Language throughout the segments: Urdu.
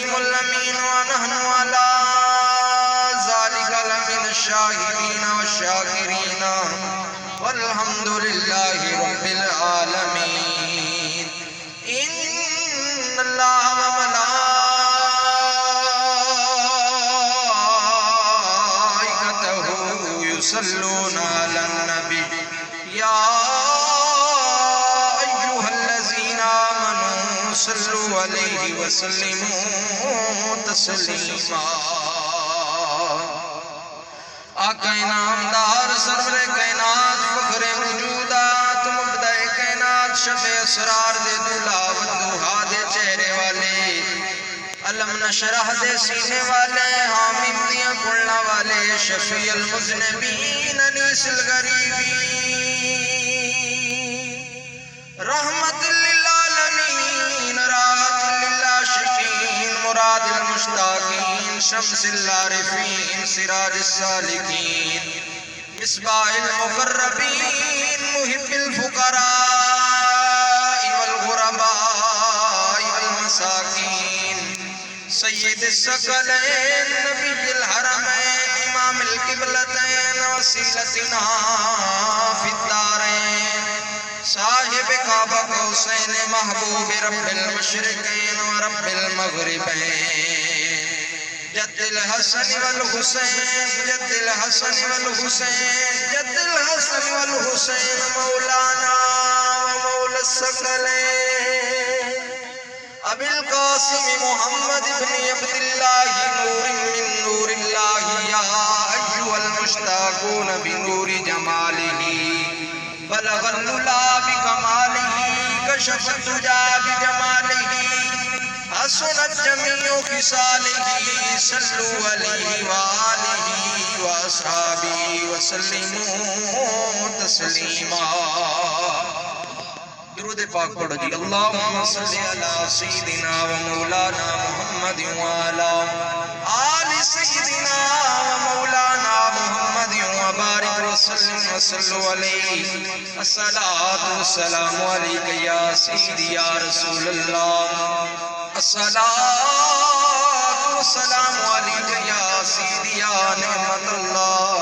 العليم الأمين ونحن على ذلك لمن الشاهدين والشاكرين والحمد لله رب العالمين إن الله وملائكته يصلون على النبي يا أيها الذين آمنوا صلوا عليه وسلموا تسلیما. آقا انعامدار سرور کائنات فخر موجودات مبدع کائنات شب اسرار دے دلاوت دوہا دے چہرے والے علم نشرح دے سینے والے حامیم دیاں پڑھنا والے شفیع المذنبین انیس الغریبین رحمت للعالمین راحت للعاشقین مراد المشتاقین شمس العارفین سراج السالکین مصباح المقربین محب الفقراء والغرباء والمساکین سید الثقلین نبی الحرمین امام القبلتین وسیلتنا فی الدارین صاحب کعبہ قوسین محبوب رب المشرقین و رب المغربین جد الحسن والحسین جد الحسن والحسین جد الحسن والحسین مولانا و مولا الثقلین ابی القاسم محمد بن عبداللہ نور من نور اللہ یا ایوہ المشتاقون بنور جمالہ بلغ العلا بکمالہ کشف الدجا بجمالہ حسنت جمیع خصالہ صلو علیہ وآلہ وآصحابہ وسلموا تسلیما. درود پاک پڑھو جی. اللہم صلی علی سیدنا و مولانا محمد وعلا آل سیدنا و مولانا محمد وبارک وسلم وصلو علیہ. الصلاة والسلام علیکہ یا سیدی یا رسول اللہ. الصلاة والسلام علیکہ یا سیدی یا نعمت اللہ.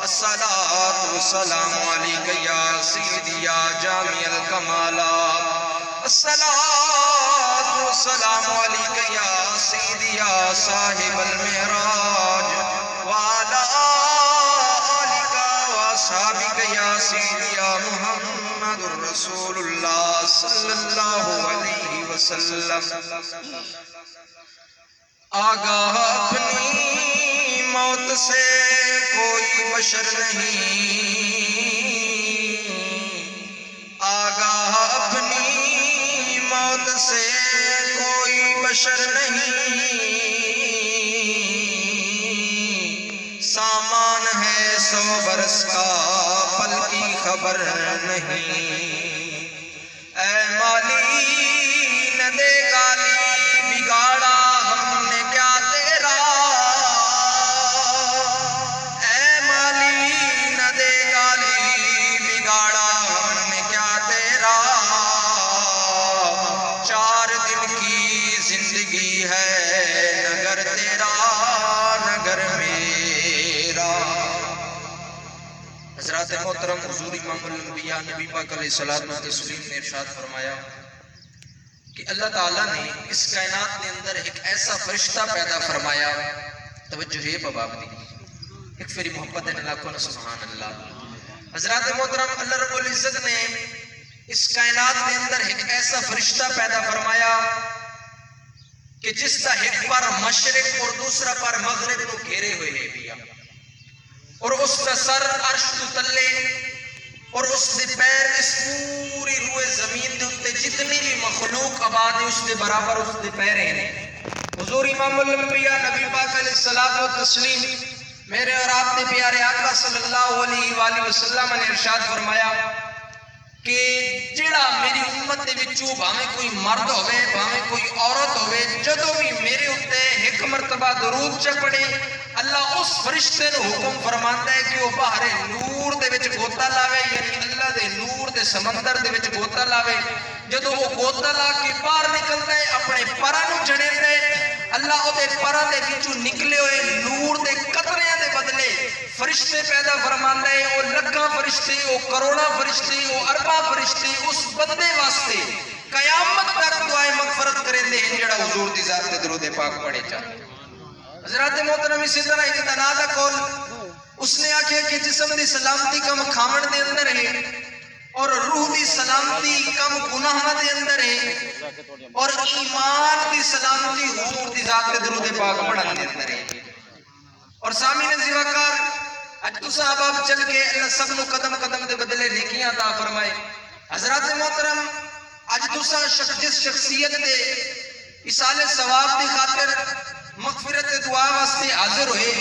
الصلاة والسلام علیکہ یا سیدی یا جامع الکمالات. الصلاة والسلام علیکہ یا سیدی یا صاحب المعراج وعلا آلک واصحابک یا سیدی یا محمد رسول اللہ صلی اللہ علیہ وسلم. آگاہ اپنی موت سے کوئی بشر نہیں، آگاہ اپنی موت سے کوئی بشر نہیں، سامان ہے 100 برس کا پل کی خبر نہیں. اے مالی نہ دے گالی بگاڑا ہم نے کیا تیرا، اے مالی نہ دے گالی بگاڑا ہم نے کیا تیرا. 4 دن کی زندگی ہے نہ گھر تیرا نہ گھر میرا. حضرات محترم حضور امام الانبیاء نبی پاک علیہ الصلوۃ والتسلیم نے ارشاد فرمایا کہ اللہ تعالیٰ نے اس کائنات کے اندر ایک ایسا فرشتہ پیدا فرمایا. توجہ ہے بابا دی ایک فری محبت ہے لاکھوں سبحان اللہ. حضرات محترم اللہ رب العزت نے اس کائنات کے اندر ایک ایسا فرشتہ پیدا فرمایا کہ جس کا ایک پر مشرق اور دوسرا پر مغرب کو گھیرے ہوئے ہے بیا، اور اس کا سر عرش تو تلے اور اس کے پیر اس پوری روئے زمین دے اتے جتنی بھی مخلوق آباد ہے اس کے برابر اس کے پیر ہیں. حضور امام الانبیاء نبی پاک علیہ الصلوۃ والتسلیم میرے اور آپ نے پیارے آقا صلی اللہ علیہ وآلہ وسلم نے ارشاد فرمایا کہ جڑا میری امت دے وچوں بھاویں کوئی مرد ہوئے بھاویں کوئی عورت ہوئے جدوں بھی میرے اتے ایک مرتبہ درود چ پڑھے اللہ اس فرشتے نو حکم فرماندا ہے کہ وہ باہر نور دے وچ گوتا لاوے، یعنی اللہ دے نور دے سمندر دے وچ گوتا لاوے. جدوں وہ گوتا لا کے باہر نکلدا ہے اپنے پراں نو جڑیندا ہے اللہ او دے پرا دے وچوں نکلے ہوئے نور دے قطریاں دے بدلے فرشتے پیدا فرماندا ہے، او لکھاں فرشتے، او کروڑاں فرشتے، او ارباں فرشتے اس بندے واسطے قیامت تک دعائے مغفرت کریں دے ہیں جڑا حضور دی ذات تے درود پاک پڑھے چاہ۔ حضرات محترم اسی طرح ایک دنا دا کول اس نے آکھیا کہ جسم دی سلامتی کم کھاون دے اندر ہے اور روح دی سلامتی کم گناہ دے اندر ہے اور ایمان دی سلامتی حضور دی ذات تے درود پاک پڑھن دے اندر ہے۔ اور سامعین زیوکار اج تساں احباب چل کے اللہ سب نو قدم قدم دے بدلے نیکیاں عطا فرمائے۔ حضرات محترم اج تساں جس شخصیت دے ایصال ثواب دی خاطر مغفرت دعا واسطے حاضر ہوئے،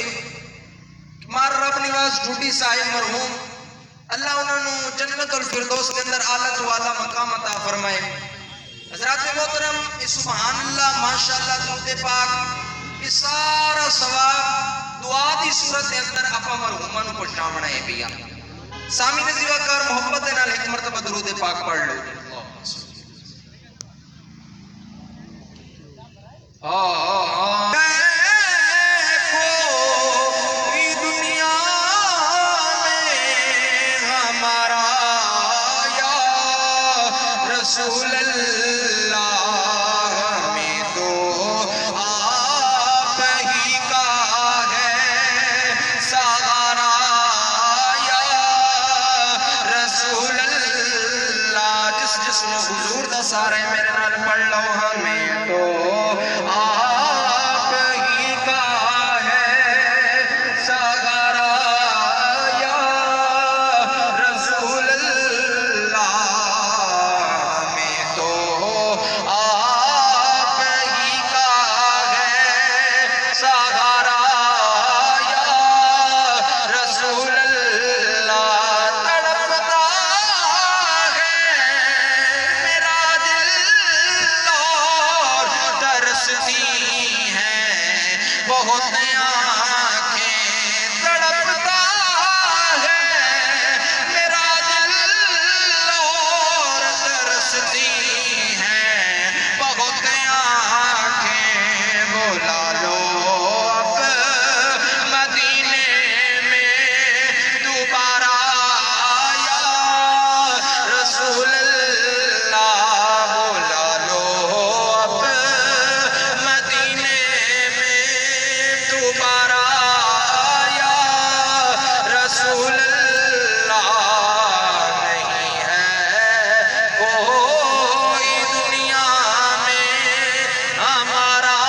مار رب نواز ڈوڈی صاحب مرحوم، اللہ انہوں نے جنت الفردوس کے اندر اعلیٰ تو اعلیٰ مقام عطا فرمائے۔ حضرات محترم سبحان اللہ ماشاءاللہ درود پاک یہ سارا ثواب دعا دی صورت کے اندر اپا مرحومہ نو پہنچاونا ہے بیا۔ سامعین زیوکار محبت دے نال ایک مرتبہ درود پاک پڑھ لو۔ رسول اللہ ہمیں تو آپ ہی کا ہے سہارا، یا رسول اللہ۔ جس نے حضور دا سارے میرے نال پڑھ لو، ہمیں تو آپ ہی کا ہے سہارا، یا رسول اللہ۔ بہت آنکھیں تڑپتا ہے میرا دل اور ترستی ہے بہت آنکھیں، بلا لو اب مدینے میں دوبارہ، یا رسول اللہ۔ بلا لو اب مدینے دوبارہ، یا رسول اللہ۔ نہیں ہے کوئی دنیا میں ہمارا،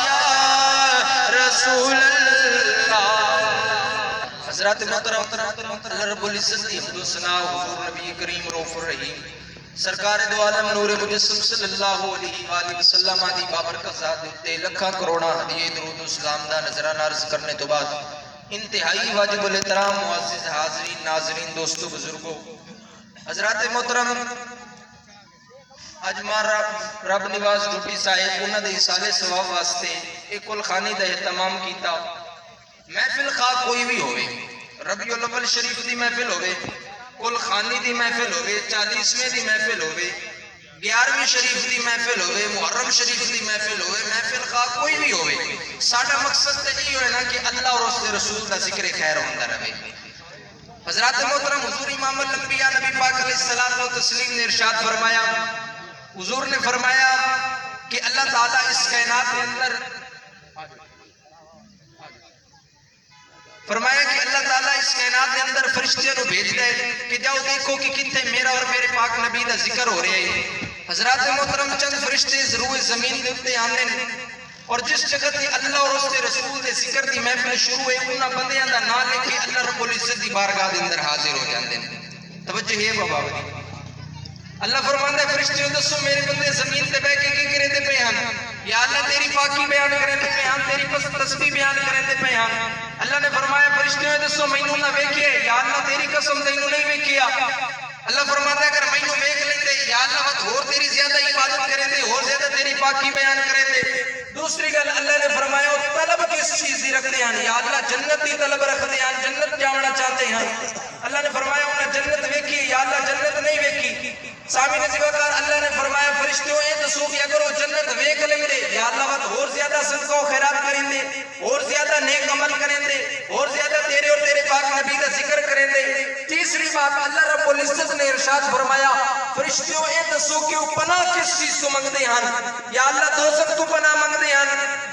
یا رسول اللہ۔ حضرات محترم اللہ رب العزت دی حمد و ثنا حضور نبی کریم رؤوف الرحیم سرکار دو عالم نور مجسم صلی اللہ علیہ وآلہ وسلم دی بابرکت ذات تے لکھاں کروڑاں ہدیے درود و سلام دا نذرانہ عرض کرنے تو بعد انتہائی واجب الاحترام معزز حاضرین ناظرین دوستو بزرگوں، حضرات محترم اج مار رب نواز ڈوڈی صاحب انہاں دے ایصال ثواب واسطے ایک کل خانی دا اہتمام کیتا۔ محفل خواہ کوئی بھی ہوئے، ربیع الاول شریف دی محفل ہوئے، کل خانی دی محفل ہوئے، 40ویں دی محفل ہوئے، 11ویں شریف دی محفل ہوئے، محرم شریف دی محفل ہوئے، محفل خواہ کوئی بھی ہوئے، ساڑھا مقصد تے یہ ہوئے نا کہ اللہ اور اس رسول دا ذکر خیر ہوندہ رہے۔ حضرات محترم حضور امام الانبیاء نبی پاک علیہ الصلوۃ والتسلیم نے ارشاد فرمایا، حضور نے فرمایا کہ اللہ تعالیٰ اس کائنات کے اندر فرمایا کہ اللہ تعالیٰ اس کائنات کے اندر فرشتیاں نو بھیج دے کہ جاؤ دیکھو کہ کتنے میرا اور میرے پاک نبی دا ذکر ہو رہے ہیں۔ حضرات محترم چند فرشتے ضرور زمین دے اتے آنے اور جس جگہ تے اللہ اور اس کے رسول دے ذکر دی محفل شروع ہے انہاں بندیاں دا نام لے کے اللہ رب العزت دی بارگاہ دے اندر حاضر ہو جاندے ہیں۔ توجہ ہے بابا اللہ فرماندا ہے فرشتیوں دسو میرے بندے زمین تے بیٹھ کے کی کرے تے پے ہن، یا اللہ تیری پاکی بیان کرے تے پے ہن، تیری تسبیح بیان کرے تے پے ہن۔ اللہ نے فرمایا فرشتیوں دسو مینوں نہ ویکھے، یا اللہ تیری قسم تینوں نہیں ویکھیا۔ اللہ فرماتا ہے اگر مینوں ویکھ لیندے یا اللہ وقت اور تیری زیادہ عبادت کرے تے اور زیادہ تیری پاکی بیان کرے تے۔ دوسری گل اللہ نے فرمایا طلب کس چیز دی رکھتے ہیں، یا اللہ جنت دی طلب رکھتے ہیں، جنت جانا چاہتے ہیں۔ اللہ نے فرمایا انہیں جنت ویکھی، یا اللہ جنت نہیں ویکھی۔ سامعین زیوکار اللہ نے فرمایا فرشتوں اے دسو کہ اگر وہ جنت ویکھ لیندے یا اللہ وقت اور زیادہ صدقہ و خیرات کریں دے اور زیادہ نیک عمل کریں دے اور زیادہ تیرے اور تیرے پاک نبی کا ذکر کریں دے. تیسری بات اللہ رب العزت نے ارشاد فرمایا فرشتیوں اے دسو کہ وہ پناہ کس چیز تو منگدے ہیں. یا اللہ دوزخ تو پناہ منگدے ہیں,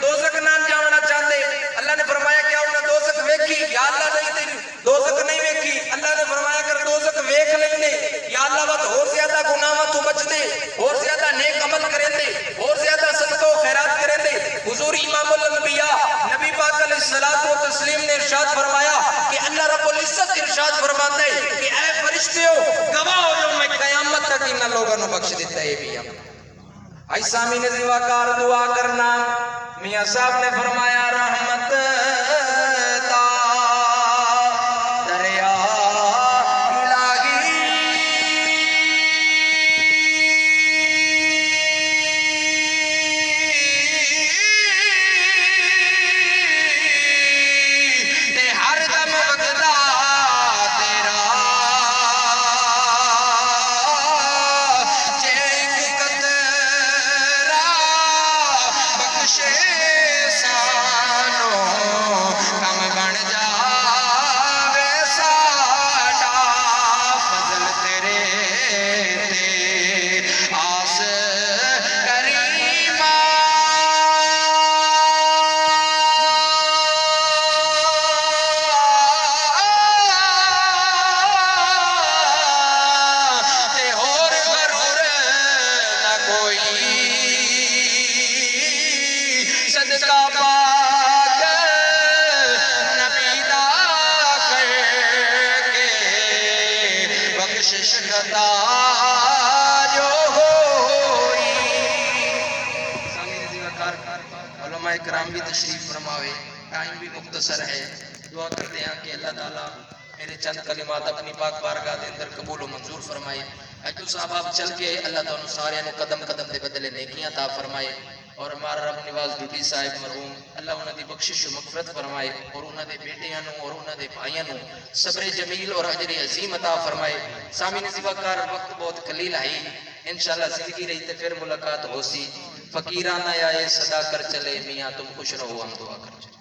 دوزخ نہ جانا چاہتے. اللہ نے فرمایا کیا انہیں دوزخ ویکھی؟ یا اللہ نہیں دوزخ نہیں ویکھی. اللہ نے فرمایا اگر دوزخ ویکھ لیندے یا اللہ وقت اور زیادہ گناہاں تو بچ دے اور زیادہ نیک عمل کریں دے اور زیادہ صدقہ و خیرات کریں دے. حضور امام الانبیاء نبی پاک علیہ الصلوۃ والتسلیم نے ارشاد فرمایا کہ اللہ رب العزت ارشاد فرماتا ہے کہ اے فرشتیوں گواہ ہو یوم قیامت تک ان لوگوں نے بخش دیتا ہے بھی. آئی سامعین زیواکار دعا کرنا. میاں صاحب نے فرمایا رحمت تا دریا الہی تے ہر دم وگدا تیرا چیک قطرہ بخشے سانو کم بن جاوے ساڈا فضل تیرے تے آس کریمہ تے ہور غرور نہ کوئی صدقہ پاک نبی دا کر کے بخشش عطا جو ہوئی. سامعین زیواکار علماء کرام بھی تشریف فرماوے, ٹائم بھی مختصر ہے. دعا کرتے ہیں کہ اللہ تعالیٰ میرے چند کلمات اپنی پاک بارگاہ دے اندر قبول و منظور فرمائے. اجو صاحب آپ چل کے اللہ تعالیٰ سارے نو قدم قدم دے بدلے نیکیاں عطا فرمائے اور ہمارا رب نواز ڈوٹی صاحب مرحوم اللہ انہاں دی بخشش و مغفرت فرمائے اور انہاں دے بیٹیاں نو اور انہاں دے بھائیاں نو صبر جمیل اور اجر عظیم عطا فرمائے. سامعین زیواکار وقت بہت قلیل ہے, انشاءاللہ زندگی رہی تے پھر ملاقات ہو سی. فقیرانہ آئے صدا کر چلے میاں تم خوش رہو ہم دعا کر چلے.